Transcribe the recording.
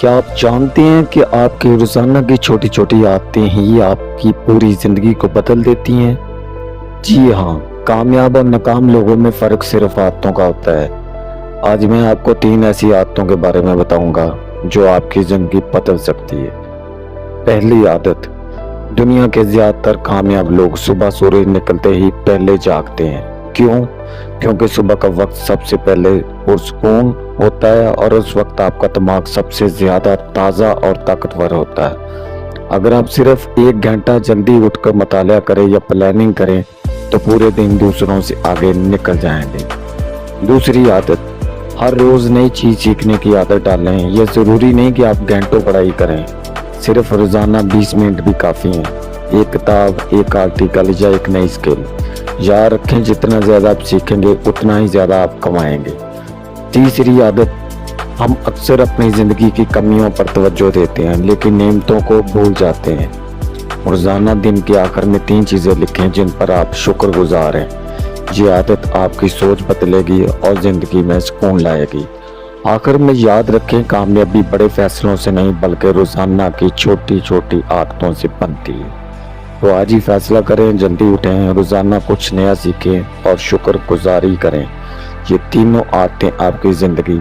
क्या आप जानते हैं कि आपकी रोजाना की छोटी छोटी आदतें ही आपकी पूरी जिंदगी को बदल देती हैं? जी हाँ, कामयाब और नाकाम लोगों में फर्क सिर्फ आदतों का होता है। आज मैं आपको 3 ऐसी आदतों के बारे में बताऊंगा जो आपकी जिंदगी बदल सकती है। पहली आदत, दुनिया के ज्यादातर कामयाब लोग सुबह सूरज निकलते ही पहले जागते हैं। क्यों? क्योंकि सुबह का वक्त सबसे पहले पुरसकून होता है और उस वक्त आपका दिमाग सबसे ज्यादा ताज़ा और ताकतवर होता है। अगर आप सिर्फ 1 घंटा जल्दी उठकर मुतालिया करें या प्लानिंग करें तो पूरे दिन दूसरों से आगे निकल जाएंगे। दूसरी आदत, हर रोज नई चीज सीखने की आदत डालें। यह जरूरी नहीं कि आप घंटों पढ़ाई करें, सिर्फ रोजाना 20 मिनट भी काफी हैं। एक किताब, एक आर्टिकल या एक नई स्किल। याद रखें, जितना ज्यादा आप सीखेंगे उतना ही ज्यादा आप कमाएंगे। तीसरी आदत, हम अक्सर अपनी जिंदगी की कमियों पर तवज्जो देते हैं लेकिन नेमतों को भूल जाते हैं। रोजाना दिन के आखिर में 3 चीजें लिखें जिन पर आप शुक्रगुजार हैं। ये आदत आपकी सोच बदलेगी और जिंदगी में सुकून लाएगी। आखिर में याद रखें, कामयाबी बड़े फैसलों से नहीं बल्कि रोजाना की छोटी छोटी आदतों से बनती है। तो आज ही फैसला करें, जल्दी उठें, रोजाना कुछ नया सीखें और शुक्रगुजारी करें। ये तीनों आदतें आपकी जिंदगी